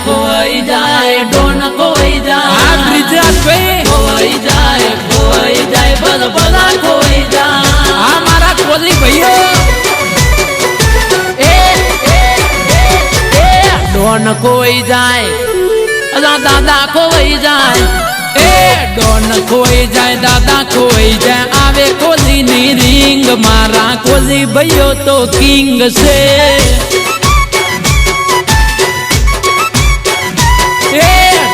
ખોવાઈ જાય ડોન ખોવાઈ જાય બ્રિજરાજ ભાઈ ખોવાઈ જાય બધા બધા ખોવાઈ જાય મારા કોલી ભાઈઓ ડોન ખોવાઈ જાય દાદા ખોવાઈ જાય ડોન ખોઈ જાય દાદા ખોઈ જાય આવે કોલીની રીંગ મારા કોલી ભાઈઓ તો કિંગ છે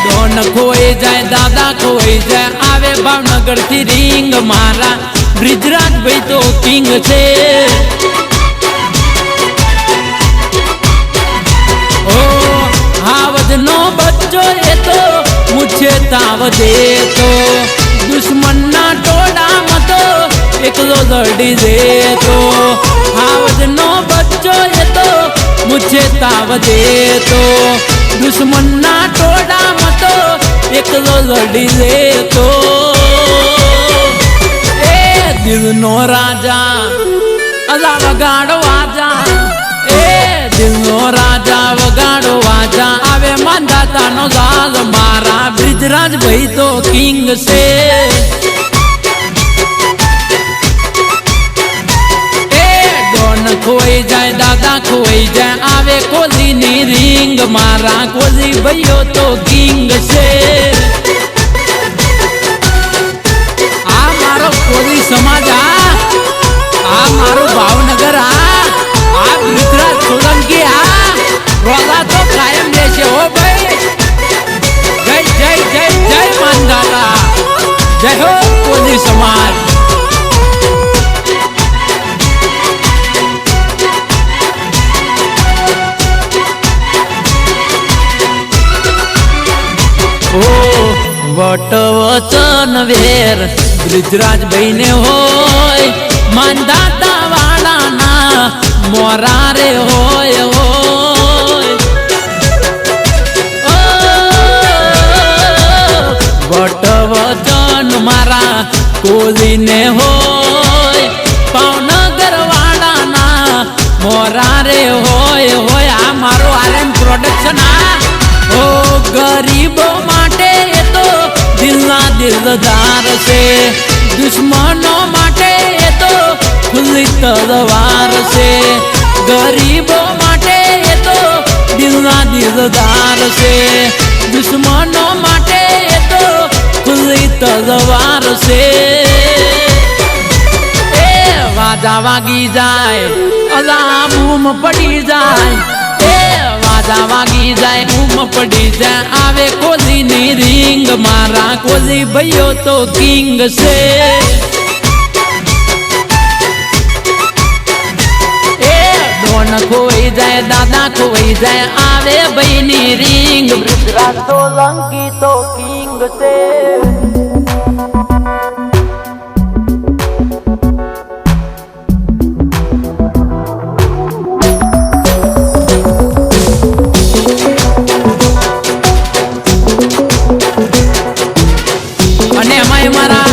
ડોન ખોઈ જાય દાદા ખોઈ જાય આવે ભાવનગર થી રીંગ મારા બ્રિજરાજ ભાઈ તો કિંગ છે નો બચ્ચો એ તો મુझे તાવ દે તો દુશ્મન ના ટોળામાં તો એકલો લડી દે તો હાવજ નો બચ્ચો એ તો મુझे તાવ દે તો દુશ્મન ના ટોળામાં તો એકલો લડી દે તો દિલ નો રાજા અલા વગાડો આજા દિલ નો રાજા વગાડો વાજા આવે માંદાતા નો દાલ મારા બ્રિજરાજ ભાઈ તો કિંગ છે ડોન ખોઈ જાય દાદા ખોઈ જાય આવે કોલીની રીંગ મારા કોલી ભાઈઓ તો કિંગ છે આ મારો કોલી સમાજ આ મારું ભાવનગર આ બ્રિજરાજ સોલંકી રોગા તો કાયમ રહેશે હો ભાઈ જય જય જય જય માંદાતા જય હો કોલી સમાજ વટ વચન વેર બ્રિજરાજ ભાઈ ને હોય માંદાતા વાળાના મોરા રે હોય વટ વચન મારા કોલીને હોય ભાવનગર વાળાના મોરા રે હોય આ મારો આર્યન પ્રોડક્શન ઓ ગરીબો માટે એ તો દિલના દિલદાર છે દુશ્મનો માટે એ તો ખુલ્લી તલવાર છે ગરીબો માટે એ તો દિલના દિલદાર છે દુશ્મનો માટે એ તો ખુલ્લી તલવાર છે વાજા વાગી જાય અલા બૂમ પડી જાય વાજા વાગી જાય બૂમ પડી જાય આવે કોલીની રીંગ મારા કોલી ભાઈઓ તો કિંગ છે ડોન ખોઈ જાય દાદા ખોઈ જાય આવે ભાઈની રીંગ બ્રિજરાજ સોલંકી તો કિંગ છે અને એમાં મારા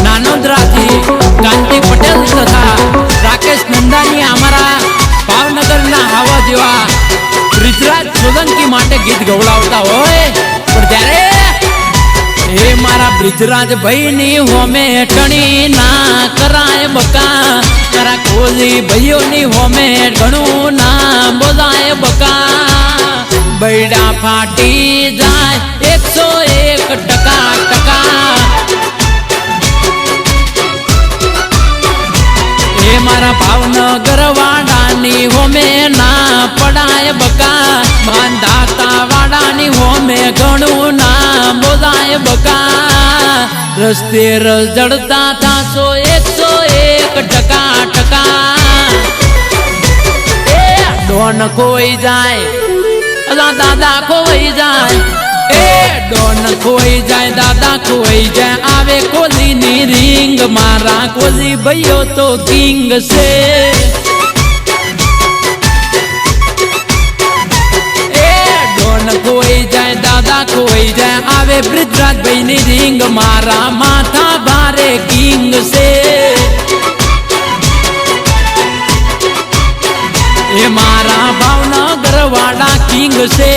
નાનોદરાથી કાંતિ પટેલ તથા રાકેશ નંદાની અમારા ભાવનગરના આવા જેવા બ્રિજરાજ સોલંકી માટે ગીત ગવડાવતા હોય પણ ત્યારે એ મારા બ્રિજરાજ ભાઈની હોમે ટણી ના કરાય બકા મારા કોલી ભાઈઓની હોમે ઘણું ના બોલાય બકા બૈડા ફાટી જાય 101% એ મારા ભાવનગર વાડાની હોમે ના પડાય બકા માંધાતા વાડાની હોમે ઘણું ના બોલાય બકા રસ્તે રસ જડતા થાશો 101% ડોન ખોઈ જાય અલા દાદા ખોઈ જાય ડોન ખોઈ જાય દાદા ખોઈ જાય આવે કોલીની રીંગ મારા કોલી ભાઈઓ તો કિંગ છે ડોન ખોઈ જાય દાદા ખોઈ જાય આવે બ્રિજરાજ ભાઈની રીંગ મારા માથા ભારે કિંગ છે એ મારા ભાવનગર વાળા કિંગ છે